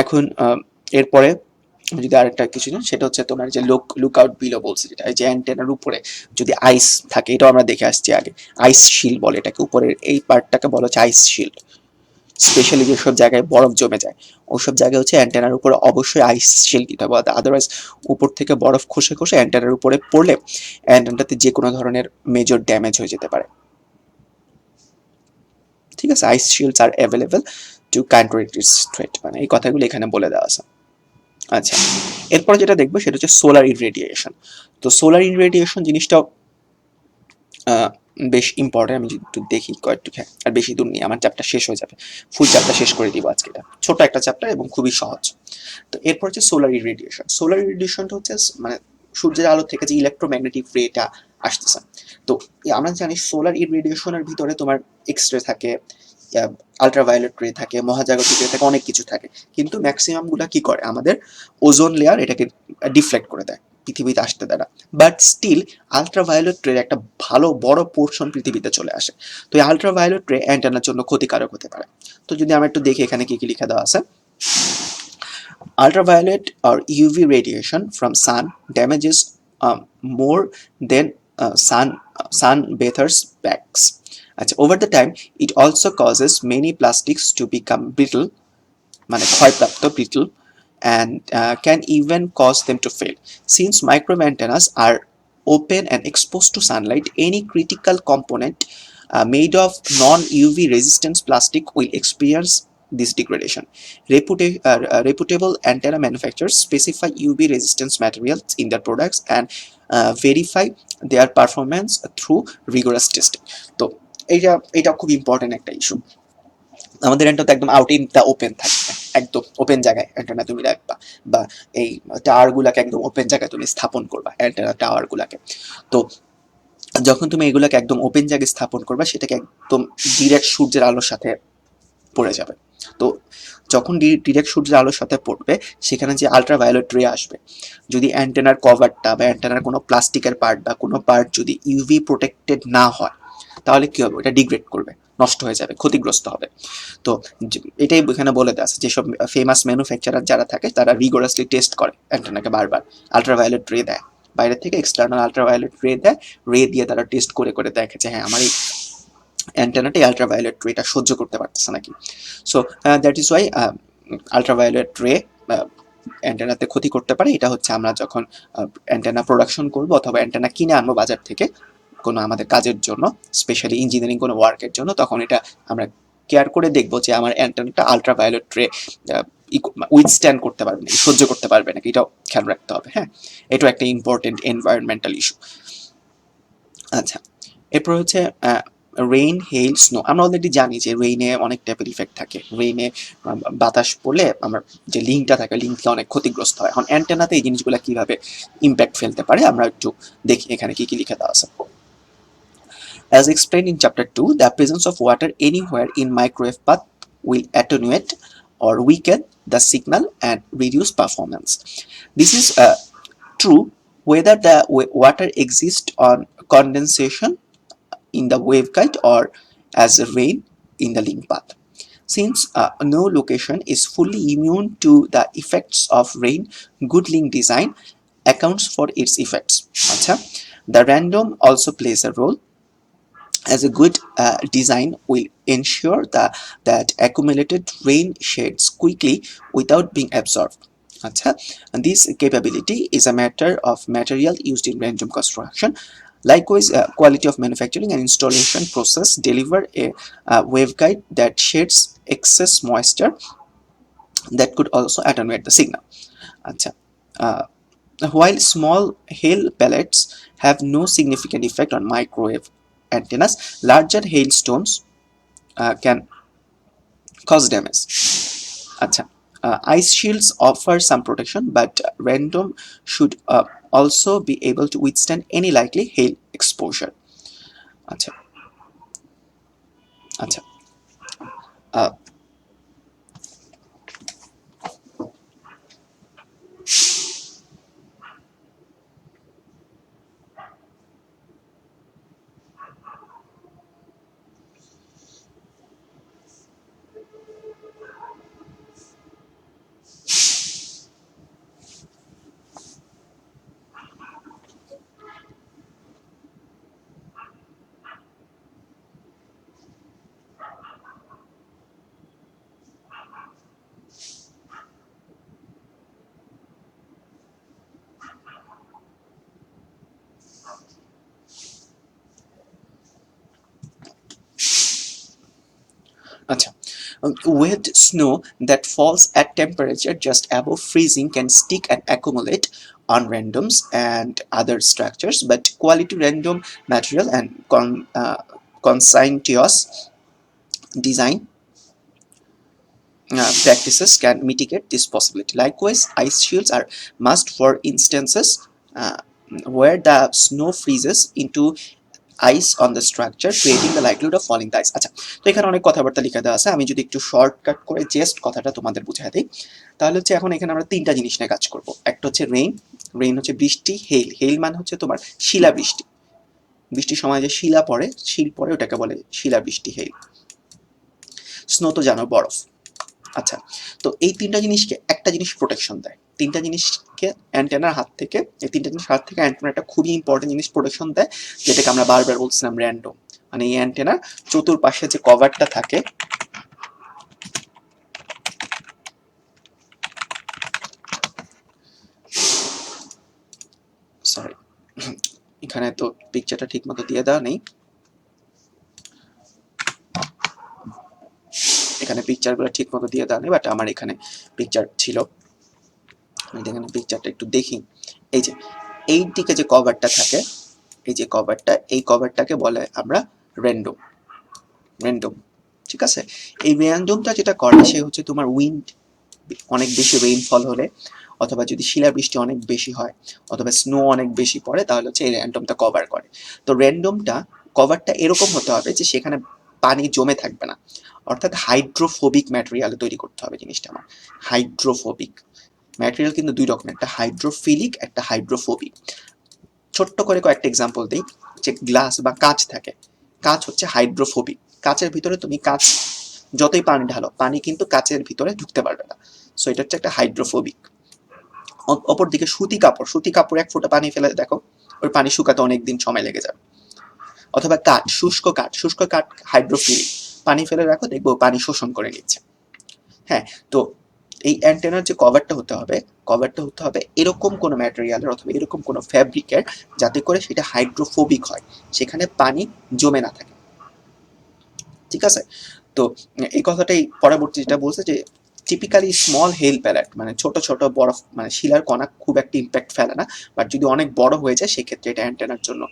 [SPEAKER 1] এখন এরপরে যদি আরেকটা কিছু না, সেটা হচ্ছে তোমার যে লুক আউট বিলো বলছে, যেটা এই যে অ্যান্টেনার উপরে যদি আইস থাকে, এটাও আমরা দেখে আসছি আগে, আইস শিল্ড বলে এটাকে, উপরের এই পার্টটাকে বলা হচ্ছে আইস শিল্ড। স্পেশালি যেসব জায়গায় বরফ জমে যায় ওইসব জায়গায় হচ্ছে অ্যান্টেনার উপরে অবশ্যই আইস শিল্ড দিতে হবে, আদারওয়াইজ উপর থেকে বরফ খসে খসে অ্যান্টেনার উপরে পড়লে অ্যান্টেনাতে যে কোনো ধরনের মেজর ড্যামেজ হয়ে যেতে পারে। ঠিক আছে, ice shields are available to counter this threat, মানে এই কথাগুলো এখানে বলে দেওয়া আছে। আচ্ছা, এরপর যেটা দেখবো সেটা হচ্ছে সোলার ইররেডিয়েশন। তো সোলার ইররেডিয়েশন জিনিসটা বেশ ইম্পর্টেন্ট। আমি যদি একটু দেখি কয়েকটু, হ্যাঁ আর বেশি দূর নিয়ে আমার চ্যাপ্টার শেষ হয়ে যাবে, ফুল চ্যাপ্টার শেষ করে দিব আজকে। এটা ছোট একটা চ্যাপ্টার এবং খুবই সহজ। তো এরপর হচ্ছে সোলার ইরেডিয়েশন। সোলার ইরেডিয়েশনটা হচ্ছে মানে সূর্যের আলো থেকে যে ইলেকট্রোম্যাগনেটিক রেটা আসতেছে। তো আমরা জানি সোলার ইরেডিয়েশনের ভিতরে তোমার এক্স রে থাকে, আলট্রাভায়োলেট রে থাকে, মহাজাগতিক রে থাকে, অনেক কিছু থাকে। কিন্তু ম্যাক্সিমাম গুলা কি করে, আমাদের ওজোন লেয়ার এটাকে ডিফ্লেক্ট করে দেয়, পৃথিবীতে আসতে দেয় না। বাট স্টিল আলট্রাভায়োলেট রে একটা ভালো বড় পোর্শন পৃথিবীতে চলে আসে। তো এই আলট্রাভায়োলেট রে অ্যান্টেনার জন্য ক্ষতিকারক হতে পারে। তো যদি আমরা একটু দেখি এখানে কি কি লিখে দেওয়া আছে। Ultraviolet or UV radiation from sun damages more than sunbathers' backs. Over the time, it also causes many plastics to become brittle, মানে ক্ষয়প্রাপ্ত brittle, and can even cause them to fail. Since microwave antennas are open and exposed to sunlight, any critical component made of non-UV resistant plastic will experience this degradation. Reputable antenna manufacturers specify UV resistance materials in their products and verify their performance through rigorous testing. তো এইটা এটা খুব important একটা issue. আমাদের antenna একদম out in the open থাকবে, একদম open জায়গায় অ্যান্টেনা তুমি রাখবা, বা এই টাওয়ার গুলাকে একদম ওপেন জায়গায় তুমি স্থাপন করবা, অ্যান্টেনা টাওয়ার গুলাকে। তো যখন তুমি এগুলাকে একদম ওপেন জায়গায় স্থাপন করবা, সেটাকে একদম ডিরেক্ট সূর্যের আলোর সাথে পড়ে যাবে। তো যখন ডিরেক্ট সূর্যের আলোর সাথে পড়বে, সেখানে যে আলট্রাভায়োলেট রে আসবে, যদি অ্যান্টেনার কভারটা বা অ্যান্টেনার কোনো প্লাস্টিকের পার্ট বা কোনো পার্ট যদি ইউভি প্রোটেক্টেড না হয়, তাহলে কি হবে, ওটা ডিগ্রেড করবে, নষ্ট হয়ে যাবে, ক্ষতিগ্রস্ত হবে। তো এটাই এখানে বলে দেওয়া আছে, যেসব ফেমাস ম্যানুফ্যাকচারার যারা থাকে তারা রিগোরাসলি টেস্ট করে অ্যান্টেনাকে, বারবার আলট্রাভায়োলেট রে দেয়, বাইরে থেকে এক্সটার্নাল আলট্রাভায়োলেট রে দেয়, রে দিয়ে তারা টেস্ট করে করে দেখে যে হ্যাঁ আমার এই অ্যান্টেনাটি আলট্রাভায়োলেট রেটা সহ্য করতে পারতেছে নাকি। So that is Y ultraviolet রে অ্যান্টেনাতে ক্ষতি করতে পারে। এটা হচ্ছে আমরা যখন অ্যান্টেনা প্রোডাকশন করবো অথবা অ্যান্টেনা কিনে আনবো বাজার থেকে কোনো আমাদের কাজের জন্য, স্পেশালি ইঞ্জিনিয়ারিং কোনো ওয়ার্কের জন্য, তখন এটা আমরা কেয়ার করে দেখবো যে আমার অ্যান্টেনাটা আলট্রাভায়োলেট রে উইথস্ট্যান্ড করতে পারবে নাকি, সহ্য করতে পারবে নাকি, এটাও খেয়াল রাখতে হবে। হ্যাঁ, এটাও একটা ইম্পর্টেন্ট এনভায়রনমেন্টাল ইস্যু। আচ্ছা, এরপর হচ্ছে রেইন, হেইল, স্নো। আমরা অলরেডি জানি যে রেইনে অনেক টাইপের ইফেক্ট থাকে। রেইনে বাতাস পড়লে আমার যে লিঙ্কটা থাকে, লিঙ্কটা অনেক ক্ষতিগ্রস্ত হয়। এখন অ্যান্টেনাতে এই জিনিসগুলো কিভাবে ইম্প্যাক্ট ফেলতে পারে আমরা একটু দেখি এখানে কি কি লিখে দেওয়া আছে। As explained in chapter 2, the presence of water anywhere in microwave path will attenuate or weaken the signal and reduce performance. This is true whether the water exists on condensation in the waveguide or as rain in the link path. Since no location is fully immune to the effects of rain, good link design accounts for its effects. Achha. The random also plays a role, as a good design will ensure that accumulated rain shades quickly without being absorbed. Achha. And this capability is a matter of material used in random construction. Likewise, quality of manufacturing and installation process deliver a waveguide that shades excess moisture that could also attenuate the signal. Achha. Uh, while small hail pellets have no significant effect on microwave antennas, larger hailstones can cause damage. Acha. Ice shields offer some protection, but random should also be able to withstand any likely hail exposure. Acha. Acha. Uh, Wet snow that falls at temperature just above freezing can stick and accumulate on randoms and other structures, but quality random material and conscientious design practices can mitigate this possibility. Likewise, ice shields are must for instances where the snow freezes into ice on the structure, creating the likelihood of falling the ice. আচ্ছা, তো এখানে অনেক কথাবার্তা লিখে দেওয়া আছে, আমি যদি একটু শর্টকাট করে জাস্ট কথাটা তোমাদের বুঝিয়ে দিই, তাহলে হচ্ছে এখন এখানে আমরা তিনটা জিনিস নিয়ে কাজ করব। একটা হচ্ছে রেইন, রেইন হচ্ছে বৃষ্টি, হেইল, হেইল মানে হচ্ছে তোমার শিলা বৃষ্টি, বৃষ্টির সময় যে শিলা পড়ে, শিল পড়ে, ওটাকে বলে শিলা বৃষ্টি, হেইল। স্নো তো জানো বরফ। আচ্ছা, তো এই তিনটা জিনিসকে একটা জিনিস প্রোটেকশন দেয়, তিনটা জিনিসকে অ্যান্টেনার হাত থেকে, এই তিনটা জিনিস হাত থেকে অ্যান্টেনার একটা খুবই ইম্পর্টেন্ট জিনিস প্রোটেকশন দেয়, যেটাকে আমরা বারবার বলছিলাম র্যান্ডম। মানে এই অ্যান্টেনার চতুর্পাশে যে কভারটা থাকে, সরি এখানে তো পিকচারটা ঠিক মতো দিয়ে দেওয়া নেই, এখানে পিকচারগুলো ঠিক মতো দিয়ে দেওয়া নেই, বাট আমার এখানে পিকচার ছিল, আমি এখানে পিকচারটা একটু দেখি। এই যে এই দিকে যে কভারটা থাকে, এই যে কভারটা, এই কভারটাকে বলে আমরা র্যান্ডম, র্যান্ডম, ঠিক আছে। এই র্যান্ডমটা যেটা করে, সে হচ্ছে তোমার উইন্ড অনেক বেশি রেইনফল হলে, অথবা যদি শিলাবৃষ্টি অনেক বেশি হয়, অথবা স্নো অনেক বেশি পড়ে, তাহলে হচ্ছে এই র্যান্ডমটা কভার করে। তো র্যান্ডমটা কভারটা এরকম হতে হবে যে সেখানে পানি জমে থাকবে না, অর্থাৎ হাইড্রোফোবিক ম্যাটেরিয়াল তৈরি করতে হবে জিনিসটা আমার। হাইড্রোফোবিক ম্যাটেরিয়াল কিন্তু দুই রকম, একটা হাইড্রোফিলিক, একটা হাইড্রোফোবিক। ছোট্ট করে কয়েকটা এক্সাম্পল দিই, যে গ্লাস বা কাঁচ থাকে, কাঁচ হচ্ছে হাইড্রোফোবিক, কাঁচের ভিতরে তুমি কাঁচ যতই পানি ঢালো, পানি কিন্তু কাঁচের ভিতরে ঢুকতে পারবে না, সো এটা হচ্ছে একটা হাইড্রোফোবিক। অপরদিকে সুতি কাপড়, সুতি কাপড় এক ফোঁটা পানি ফেলে দেখো, ওই পানি শুকাতে অনেক দিন সময় লেগে যাবে। অথবা কাঠ, শুষ্ক কাঠ, শুষ্ক কাঠ হাইড্রোফিলিক, পানি ফেলে রাখো, দেখবো পানি শোষণ করে নিচ্ছে। হ্যাঁ, তো এই অ্যান্টেনার যে কভারটা হতে হবে, কভারটা হতে হবে এরকম কোনো ম্যাটেরিয়ালের অথবা এরকম কোনো ফ্যাব্রিকের, যাতে করে সেটা হাইড্রোফোবিক হয়, সেখানে পানি জমে না থাকে, ঠিক আছে। তো এই কথাটাই পরবর্তী যেটা বলছে যে টিপিক্যালি স্মল হেল প্যালেট, মানে ছোট ছোট বরফ, মানে শিলার কণা খুব একটা ইম্প্যাক্ট ফেলে না, বাট যদি অনেক বড় হয়ে যায় সেক্ষেত্রে এটা অ্যান্টেনার জন্য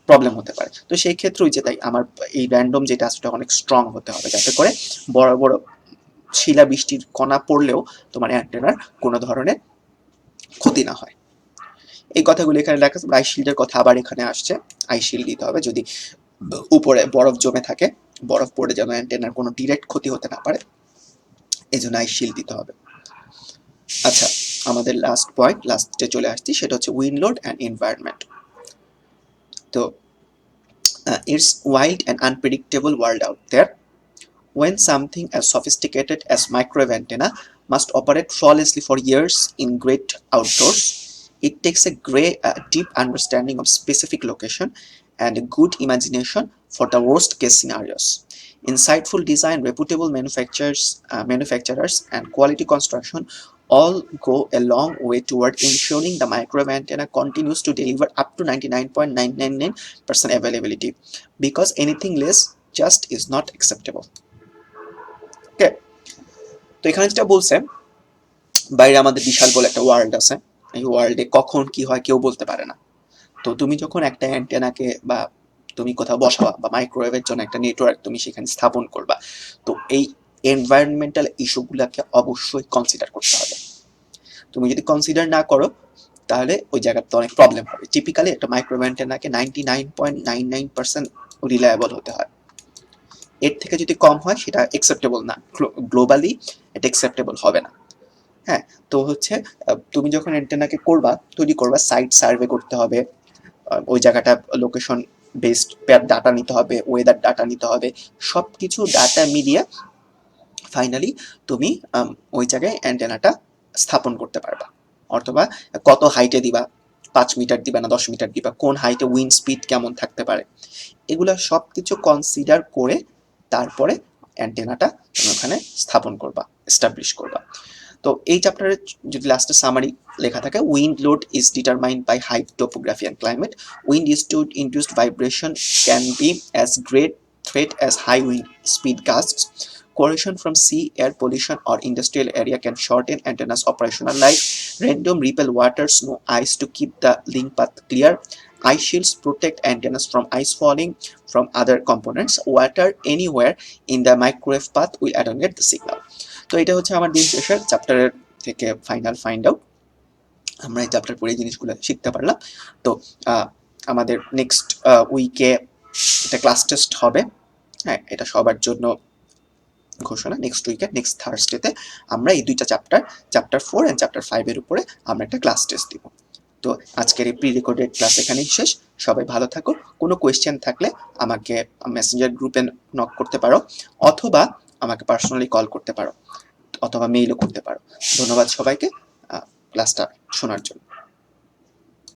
[SPEAKER 1] প্রবলেম হতে পারে। তো সেই ক্ষেত্রে ওই যে তাই আমার এই র্যান্ডম যেটা আছে অনেক স্ট্রং হতে হবে, যাতে করে বড় বড় শিলা বৃষ্টির কণা পড়লেও তোমার অ্যান্টেনার কোনো ধরনের ক্ষতি না হয়। এই কথাগুলো এখানে লেখা আছে। আইস শিল্ডের কথা আবার এখানে আসছে, আইস শিল্ড দিতে হবে যদি উপরে বরফ জমে থাকে, বরফ পড়ে যেন অ্যান্টেনার কোনো ডিরেক্ট ক্ষতি হতে না পারে, এই জন্য আইস শিল্ড দিতে হবে। আচ্ছা, আমাদের লাস্ট পয়েন্ট, লাস্টে চলে আসছি, সেটা হচ্ছে উইন্ড লোড অ্যান্ড এনভায়রনমেন্ট। তো it's wild and unpredictable world out there. When something as sophisticated as microwave antenna must operate flawlessly for years in great outdoors, it takes a deep understanding of specific location and a good imagination for the worst case scenarios. Insightful design, reputable manufacturers, and quality construction all go a long way toward ensuring the microwave antenna continues to deliver up to 99.999% availability, because anything less just is not acceptable. ওকে, তো এখানে যেটা বলছে, বাইরে আমাদের বিশাল বলে একটা world আছে, এই ওয়ার্ল্ডে কখন কি হয় কেউ বলতে পারে না। তো তুমি যখন একটা অ্যান্টেনাকে বা তুমি কোথাও বসাবা, বা মাইক্রোওয়েভের জন্য একটা নেটওয়ার্ক তুমি সেখানে স্থাপন করবা, তো এই এনভায়রনমেন্টাল ইস্যুগুলোকে অবশ্যই কনসিডার করতে হবে। তুমি যদি কনসিডার না করো, তাহলে ওই জায়গাতে অনেক প্রবলেম হবে। টিপিক্যালি একটা মাইক্রোওয়েভ অ্যান্টেনাকে 99.99% রিলায়েবল হতে হয়, এর থেকে যদি কম হয় সেটা অ্যাকসেপ্টেবল না, গ্লোবালি এটা অ্যাকসেপ্টেবল হবে না। হ্যাঁ, তো হচ্ছে তুমি যখন অ্যান্টেনাকে করবা, তৈরি করবা, সাইট সার্ভে করতে হবে, ওই জায়গাটা লোকেশন বেসড ডাটা নিতে হবে, ওয়েদার ডাটা নিতে হবে, সব কিছু ডাটা মিলিয়ে ফাইনালি তুমি ওই জায়গায় অ্যান্টেনাটা স্থাপন করতে পারবা। অথবা কত হাইটে দিবা, 5 মিটার দিবা না 10 মিটার দিবা, কোন হাইটে উইন্ড স্পিড কেমন থাকতে পারে, এগুলা সব কিছু কনসিডার করে তারপরে অ্যান্টেনাটা তুমি ওখানে স্থাপন করবা, এস্টাবলিশ করবা। তো এই চ্যাপ্টারে যদি লাস্টে সামারি লেখা থাকে, wind load is determined by height, topography and climate. Wind induced vibration can be as great threat as high wind speed gusts. corrosion from sea, air pollution, or industrial area can shorten antennas' operational life. Random repel water, snow, ice to keep the link path clear. Ice shields protect antennas from ice falling from other components. Water anywhere in the microwave path will attenuate the signal. তো এটা হচ্ছে আমার দিন শেষের চ্যাপ্টারের থেকে final find out. আমরা এই চ্যাপ্টার পড়ে জিনিসগুলো শিখতে পারলাম। তো আমাদের নেক্সট উইকে এটা ক্লাস টেস্ট হবে। হ্যাঁ, এটা সবার জন্য ঘোষণা। নেক্সট উইকে নেক্সট থার্সডেতে আমরা এই দুইটা চ্যাপ্টার 4 এন্ড চ্যাপ্টার 5 এর উপরে আমরা একটা ক্লাস টেস্ট দিব। তো আজকের এই প্রি রেকর্ডেড ক্লাস এখানেই শেষ। সবাই ভালো থাকো। কোনো কোয়েশ্চেন থাকলে আমাকে মেসেঞ্জার গ্রুপে নক করতে পারো, অথবা আমাকে পার্সোনালি কল করতে পারো, অথবা মেইলও করতে পারো। ধন্যবাদ সবাইকে ক্লাসটা শোনার জন্য।